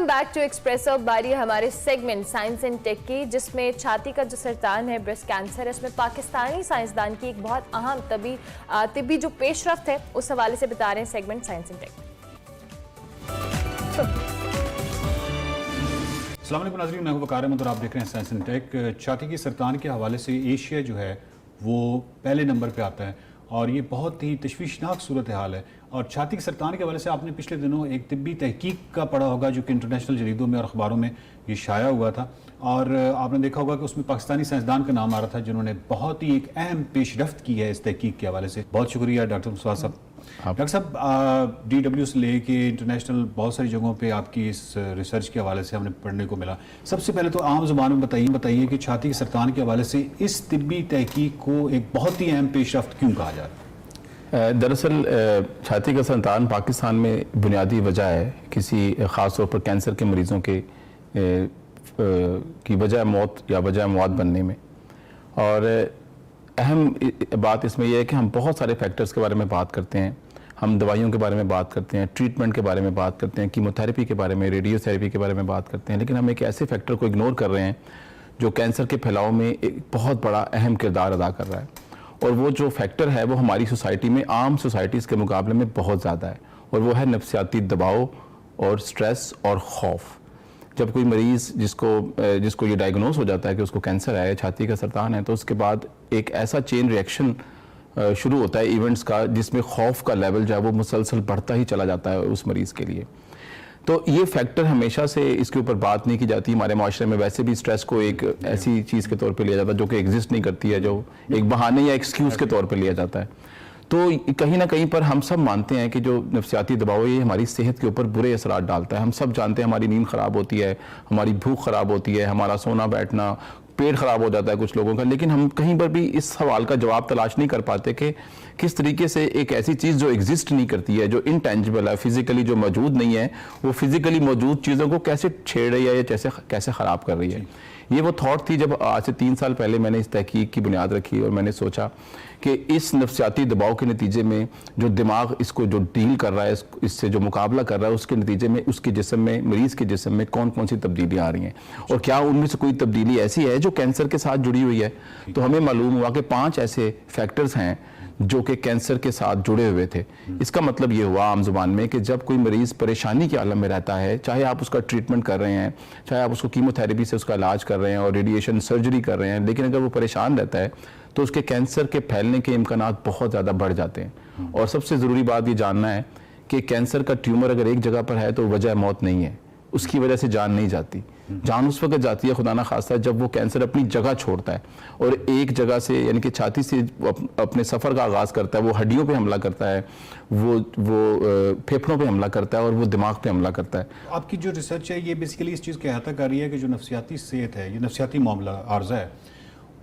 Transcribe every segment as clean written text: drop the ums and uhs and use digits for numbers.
Back to espresso. बारी हमारे segment science and take की, जिसमें छाती का जो सरतान है, ब्रेस्ट कैंसर है, उसमें पाकिस्तानी साइंसदान की एक बहुत अहम तिब्बी जो पेशरफ्त है, उस हवाले से बता रहे हैं सेगमेंट साइंस एंड टेक। अस्सलाम वालेकुम नाज़रीन, मैं हूं वकार अहमद और आप देख रहे हैं साइंस एंड टेक। छाती की सरतान के हवाले से एशिया जो है वो पहले नंबर पे आता है और ये बहुत ही तशवीशनाक सूरत हाल है। और छाती के सरतान के हवाले से आपने पिछले दिनों एक तिब्बी तहकीक का पढ़ा होगा जो कि इंटरनेशनल जरीदों में और अखबारों में ये शाया हुआ था, और आपने देखा होगा कि उसमें पाकिस्तानी साइंसदान का नाम आ रहा था जिन्होंने बहुत ही एक अहम पेशरफ्त की है इस तहकीक के हवाले से। बहुत शुक्रिया डॉक्टर मुस्तफा साहब। डॉक्टर साहब, DW से ले के इंटरनेशनल बहुत सारी जगहों पे आपकी इस रिसर्च के हवाले से हमें पढ़ने को मिला। सबसे पहले तो आम ज़ुबान में बताइए कि छाती के सरतान के हवाले से इस तिब्बी तहकीक को एक बहुत ही अहम पेशरफ्त क्यों कहा जा रहा है? दरअसल छाती का सरतान पाकिस्तान में बुनियादी वजह है किसी ख़ास तौर पर कैंसर के मरीज़ों के की वजह मौत या वजह मौत बनने में। और अहम बात इसमें यह है कि हम बहुत सारे फैक्टर्स के बारे में बात करते हैं, हम दवाइयों के बारे में बात करते हैं, ट्रीटमेंट के बारे में बात करते हैं, कीमोथेरेपी के बारे में, रेडियोथेरेपी के बारे में बात करते हैं, लेकिन हम एक ऐसे फैक्टर को इग्नोर कर रहे हैं जो कैंसर के फैलाव में एक बहुत बड़ा अहम किरदार अदा कर रहा है। और वो जो फैक्टर है वो हमारी सोसाइटी में, आम सोसाइटीज़ के मुकाबले में बहुत ज़्यादा है, और वो है नफसियाती दबाव और स्ट्रेस और खौफ। जब कोई मरीज़ जिसको ये डायग्नोस हो जाता है कि उसको कैंसर है, छाती का सरतान है, तो उसके बाद एक ऐसा चेन रिएक्शन शुरू होता है इवेंट्स का जिसमें खौफ का लेवल जो है वो मुसलसल बढ़ता ही चला जाता है उस मरीज़ के लिए। तो ये फैक्टर हमेशा से इसके ऊपर बात नहीं की जाती। हमारे माशरे में वैसे भी स्ट्रेस को एक ऐसी चीज़ के तौर पे लिया जाता है जो कि एग्जिस्ट नहीं करती है, जो एक बहाने या एक्सक्यूज़ के तौर पे लिया जाता है। तो कहीं ना कहीं पर हम सब मानते हैं कि जो नफसियाती दबाव है ये हमारी सेहत के ऊपर बुरे असरात डालता है। हम सब जानते हैं हमारी नींद ख़राब होती है, हमारी भूख ख़राब होती है, हमारा सोना बैठना, पेट ख़राब हो जाता है कुछ लोगों का, लेकिन हम कहीं पर भी इस सवाल का जवाब तलाश नहीं कर पाते कि किस तरीके से एक ऐसी चीज़ जो एग्जिस्ट नहीं करती है, जो इनटेंजिबल है, फिजिकली जो मौजूद नहीं है, वो फिजिकली मौजूद चीज़ों को कैसे छेड़ रही है या कैसे ख़राब कर रही है। ये वो थॉट थी जब आज से 3 साल पहले मैंने इस तहकीक की बुनियाद रखी और मैंने सोचा कि इस नफसियाती दबाव के नतीजे में जो दिमाग इसको जो डील कर रहा है, इससे जो मुकाबला कर रहा है, उसके नतीजे में उसके जिस्म में, मरीज़ के जिस्म में कौन कौन सी तब्दीलियाँ आ रही हैं, और क्या उनमें से कोई तब्दीली ऐसी है जो कैंसर के साथ जुड़ी हुई है। तो हमें मालूम हुआ कि 5 ऐसे फैक्टर्स हैं जो कि कैंसर के साथ जुड़े हुए थे। इसका मतलब ये हुआ आम जुबान में कि जब कोई मरीज़ परेशानी के आलम में रहता है, चाहे आप उसका ट्रीटमेंट कर रहे हैं, चाहे आप उसको कीमोथेरेपी से उसका इलाज कर रहे हैं और रेडिएशन सर्जरी कर रहे हैं, लेकिन अगर वो परेशान रहता है तो उसके कैंसर के फैलने के इम्कानात बहुत ज़्यादा बढ़ जाते हैं। और सबसे ज़रूरी बात ये जानना है कि कैंसर का ट्यूमर अगर एक जगह पर है तो वजह मौत नहीं है, उसकी वजह से जान नहीं जाती। जान उस वक्त जाती है खुदा ना खास्ता जब वो कैंसर अपनी जगह छोड़ता है और एक जगह से यानी कि छाती से अपने सफ़र का आगाज़ करता है, वो हड्डियों पे हमला करता है, वो फेफड़ों पे हमला करता है और वो दिमाग पे हमला करता है। आपकी जो रिसर्च है ये बेसिकली इस चीज़ की अहाता कर रही है कि जो नफसियाती सेहत है, ये नफसियाती मामला आर्जा है,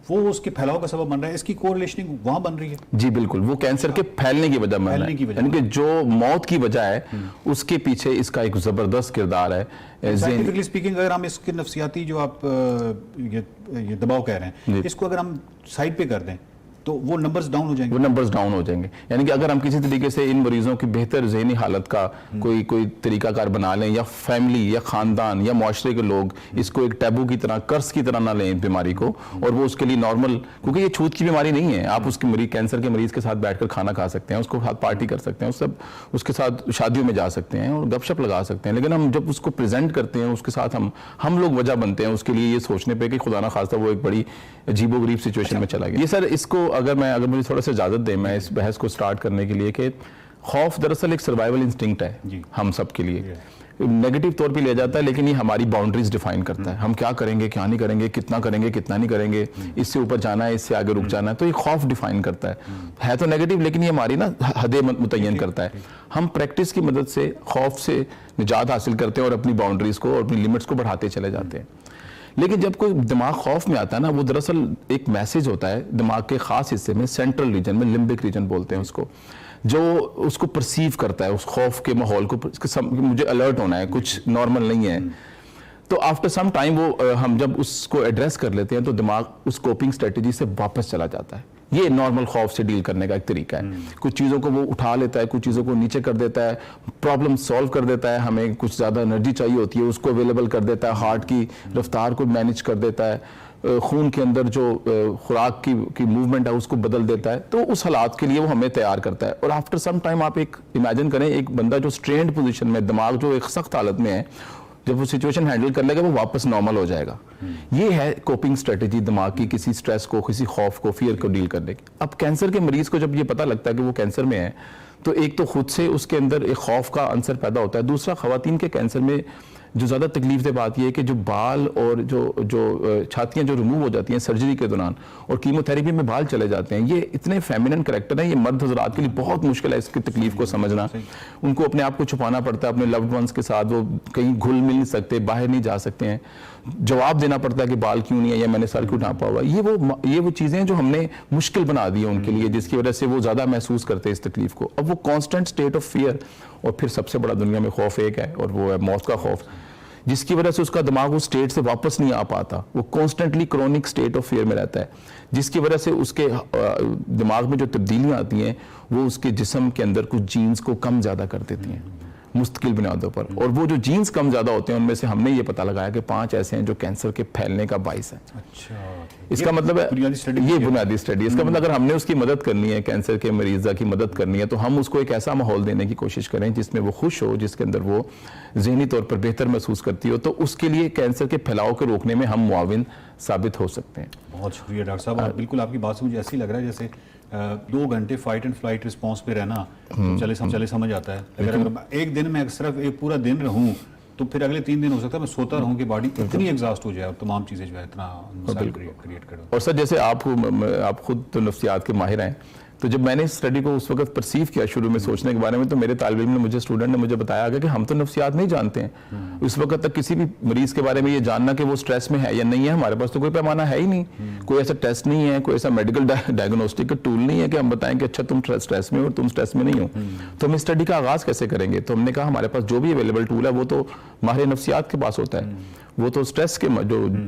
वो उसके फैलाव का सबब बन रहा है। इसकी कोरिलेशनिंग वहाँ बन रही है। जी बिल्कुल, वो कैंसर के फैलने की वजह बन रहा है, यानी कि जो मौत की वजह है उसके पीछे इसका एक ज़बरदस्त किरदार है। साइंटिफिकली स्पीकिंग, अगर हम इसके नफसियाती जो आप ये दबाव कह रहे हैं, इसको अगर हम साइड पे कर दें तो वो नंबर्स डाउन हो जाएंगे। वो नंबर्स डाउन हो जाएंगे, यानी कि अगर हम किसी तरीके से इन मरीजों की बेहतर ज़हनी हालत का कोई तरीकाकार बना लें, या फैमिली या ख़ानदान या माशरे के लोग इसको एक टैबू की तरह, कर्ज की तरह ना लें बीमारी को, और वो उसके लिए नॉर्मल, क्योंकि ये छूत की बीमारी नहीं है। आप उसके मरीज, कैंसर के मरीज़ के साथ बैठकर खाना खा सकते हैं, उसको साथ पार्टी कर सकते हैं, उसके साथ शादियों में जा सकते हैं और गपशप लगा सकते हैं, लेकिन हम जब उसको प्रेजेंट करते हैं उसके साथ हम लोग वजह बनते हैं उसके लिए ये सोचने पर कि खुदा ना खास्ता वो एक बड़ी अजीबोगरीब सिचुएशन में चला गया। ये सर, इसको अगर मुझे थोड़ा सा इजाज़त दें मैं इस बहस को स्टार्ट करने के लिए, कि खौफ दरअसल एक सर्वाइवल इंस्टिंक्ट है हम सब के लिए। नेगेटिव तौर पे लिया जाता है, लेकिन ये हमारी बाउंड्रीज डिफाइन करता है। हम क्या करेंगे, क्या नहीं करेंगे, कितना करेंगे, कितना नहीं करेंगे, इससे ऊपर जाना है, इससे आगे रुक जाना है, तो ये खौफ डिफाइन करता है तो नेगेटिव, लेकिन ये हमारी ना हदें मुतय्यन करता है। हम प्रैक्टिस की मदद से खौफ से निजात हासिल करते हैं और अपनी बाउंड्रीज को और अपनी लिमिट्स को बढ़ाते चले जाते हैं। लेकिन जब कोई दिमाग खौफ में आता है ना, वो दरअसल एक मैसेज होता है दिमाग के खास हिस्से में, सेंट्रल रीजन में, लिम्बिक रीजन बोलते हैं उसको, जो उसको परसीव करता है उस खौफ के माहौल को, मुझे अलर्ट होना है, कुछ नॉर्मल नहीं है। तो आफ्टर सम टाइम वो हम जब उसको एड्रेस कर लेते हैं तो दिमाग उस कोपिंग स्ट्रेटजी से वापस चला जाता है। یہ نارمل خوف سے ڈیل کرنے کا ایک طریقہ ہے. کچھ چیزوں کو وہ اٹھا لیتا ہے, کچھ چیزوں کو نیچے کر دیتا ہے, پرابلم سالو کر دیتا ہے, ہمیں کچھ زیادہ انرجی چاہیے ہوتی ہے اس کو اویلیبل کر دیتا ہے, ہارٹ کی رفتار کو مینیج کر دیتا ہے, خون کے اندر جو خوراک کی موومنٹ ہے اس کو بدل دیتا ہے. تو اس حالات کے لیے وہ ہمیں تیار کرتا ہے. اور آفٹر سم ٹائم آپ ایک امیجن کریں, ایک بندہ جو اسٹرینڈ پوزیشن میں, دماغ جو ایک سخت حالت میں ہے, جب وہ سچویشن ہینڈل کر لے گا وہ واپس نارمل ہو جائے گا. یہ ہے کوپنگ اسٹریٹجی دماغ کی کسی سٹریس کو, کسی خوف کو, فیئر کو ڈیل کرنے کی. اب کینسر کے مریض کو جب یہ پتہ لگتا ہے کہ وہ کینسر میں ہے تو ایک تو خود سے اس کے اندر ایک خوف کا عنصر پیدا ہوتا ہے. دوسرا, خواتین کے کینسر میں جو زیادہ تکلیف دہ بات یہ ہے کہ جو بال اور جو چھاتیاں جو ریموو ہو جاتی ہیں سرجری کے دوران اور کیموتھیراپی میں بال چلے جاتے ہیں, یہ اتنے فیمینن کریکٹر ہیں, یہ مرد حضرات کے لیے بہت مشکل ہے اس کی تکلیف کو سمجھنا. ان کو اپنے آپ کو چھپانا پڑتا ہے اپنے لوڈ ونس کے ساتھ, وہ کہیں گھل مل نہیں سکتے, باہر نہیں جا سکتے ہیں, جواب دینا پڑتا ہے کہ بال کیوں نہیں ہے یا میں نے سر کیوں ڈھانپا ہوا. یہ وہ چیزیں ہیں جو ہم نے مشکل بنا دی ہیں ان کے لیے, جس کی وجہ سے وہ زیادہ محسوس کرتے ہیں اس تکلیف کو. اب وہ کانسٹنٹ اسٹیٹ آف فیئر, اور پھر سب سے بڑا دنیا میں خوف ایک ہے اور وہ ہے موت کا خوف, جس کی وجہ سے اس کا دماغ اس سٹیٹ سے واپس نہیں آ پاتا. وہ constantly chronic state of fear میں رہتا ہے, جس کی وجہ سے اس کے دماغ میں جو تبدیلیاں آتی ہیں وہ اس کے جسم کے اندر کچھ جینز کو کم زیادہ کر دیتی ہیں مستقل بنیادوں پر. اور وہ جو جینز کم زیادہ ہوتے ہیں ان میں سے ہم نے یہ پتہ لگایا کہ 5 ایسے ہیں جو کینسر کے پھیلنے کا باعث ہیں. اچھا, اس کا مطلب ہے یہ بنیادی اسٹڈی. اس کا مطلب اگر ہم نے اس کی مدد کرنی ہے, کینسر کے مریضہ کی مدد کرنی ہے, تو ہم اس کو ایک ایسا ماحول دینے کی کوشش کریں جس میں وہ خوش ہو, جس کے اندر وہ ذہنی طور پر بہتر محسوس کرتی ہو. تو اس کے لیے کینسر کے پھیلاؤ کو روکنے میں ہم معاون ثابت ہو سکتے ہیں. بہت شکریہ ڈاکٹر صاحب. بالکل آپ کی بات سے مجھے ایسی لگ رہا ہے جیسے 2 گھنٹے فائٹ اینڈ فلائٹ رسپانس پہ رہنا چلے سمجھ آتا ہے. اگر ایک دن میں صرف ایک پورا دن رہوں تو پھر اگلے 3 دن ہو سکتا ہے میں سوتا رہوں کہ باڈی اتنی ایگزاسٹ ہو جائے اور تمام چیزیں جو ہے اتنا کریٹ کرو. اور سر جیسے آپ خود تو نفسیات کے ماہر ہیں, تو جب میں نے اس اسٹڈی کو اس وقت پرسیو کیا شروع میں سوچنے کے بارے میں, تو میرے طالب علم نے اسٹوڈنٹ نے مجھے بتایا کہ ہم تو نفسیات نہیں جانتے ہیں. اس وقت تک کسی بھی مریض کے بارے میں یہ جاننا کہ وہ سٹریس میں ہے یا نہیں ہے, ہمارے پاس تو کوئی پیمانہ ہے ہی نہیں, کوئی ایسا ٹیسٹ نہیں ہے, کوئی ایسا میڈیکل ڈائگنوسٹک کا ٹول نہیں ہے کہ ہم بتائیں کہ اچھا تم سٹریس میں ہو اور تم سٹریس میں نہیں ہو. تو ہم اس اسٹڈی کا آغاز کیسے کریں گے؟ تو ہم نے کہا ہمارے پاس جو بھی اویلیبل ٹول ہے وہ تو ماہر نفسیات کے پاس ہوتا ہے, وہ تو سٹریس کے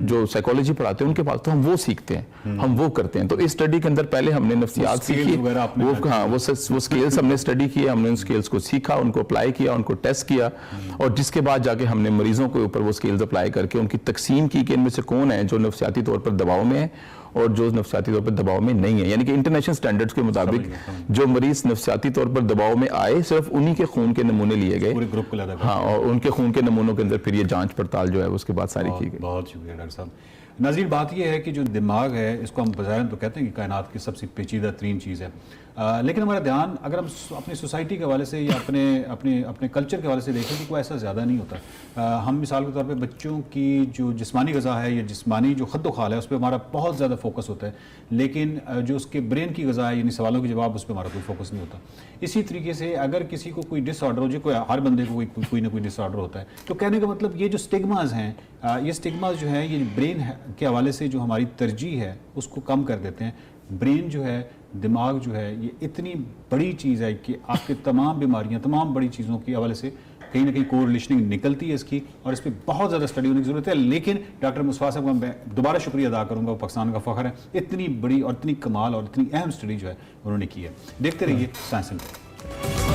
جو سائیکالوجی پڑھاتے ہیں ان کے پاس, تو ہم وہ سیکھتے ہیں, ہم وہ کرتے ہیں. تو اس اسٹڈی کے اندر پہلے ہم نے نفسیات سیکھی, وہ سکیلز ہم نے اسٹڈی کیے, ہم نے ان سکیلز کو سیکھا, ان کو اپلائی کیا, ان کو ٹیسٹ کیا, اور جس کے بعد جا کے ہم نے مریضوں کے اوپر وہ سکیلز اپلائی کر کے ان کی تقسیم کی کہ ان میں سے کون ہیں جو نفسیاتی طور پر دباؤ میں ہیں اور جو نفسیاتی طور پر دباؤ میں نہیں ہے. یعنی کہ انٹرنیشنل سٹینڈرڈز کے مطابق جو مریض نفسیاتی طور پر دباؤ میں آئے صرف انہی کے خون کے نمونے لیے گئے, ہاں, اور ان کے خون کے نمونوں کے اندر پھر یہ جانچ پڑتال جو ہے اس کے بعد ساری کی گئی. بہت شکریہ ڈاکٹر صاحب. ناظرین, بات یہ ہے کہ جو دماغ ہے اس کو ہم بظاہر تو کہتے ہیں کہ کائنات کی سب سے پیچیدہ ترین چیز ہے, لیکن ہمارا دھیان اگر ہم اپنی سوسائٹی کے حوالے سے یا اپنے کلچر کے حوالے سے دیکھیں تو کوئی ایسا زیادہ نہیں ہوتا. ہم مثال کے طور پہ بچوں کی جو جسمانی غذا ہے یا جسمانی جو خد و خال ہے اس پہ ہمارا بہت زیادہ فوکس ہوتا ہے, لیکن جو اس کے برین کی غذا ہے یعنی سوالوں کے جواب, اس پہ ہمارا کوئی فوکس نہیں ہوتا. اسی طریقے سے اگر کسی کو کوئی ڈس آرڈر ہو جائے, ہر بندے کو کوئی نہ کوئی ڈس آرڈر ہوتا ہے, تو کہنے کا مطلب یہ جو سٹگماز ہیں, یہ سٹگماز جو ہیں یہ برین کے حوالے سے جو ہماری ترجیح ہے اس کو کم کر دیتے ہیں. برین جو ہے, دماغ جو ہے, یہ اتنی بڑی چیز ہے کہ آپ کے تمام بیماریاں, تمام بڑی چیزوں کے حوالے سے کہیں نہ کہیں کورلیشننگ نکلتی ہے اس کی, اور اس پہ بہت زیادہ اسٹڈی ہونے کی ضرورت ہے. لیکن ڈاکٹر مصطفیٰ صاحب کو میں دوبارہ شکریہ ادا کروں گا, وہ پاکستان کا فخر ہے, اتنی بڑی اور اتنی کمال اور اتنی اہم اسٹڈی جو ہے انہوں نے کی ہے. دیکھتے رہیے سائنس اینڈ ٹیک.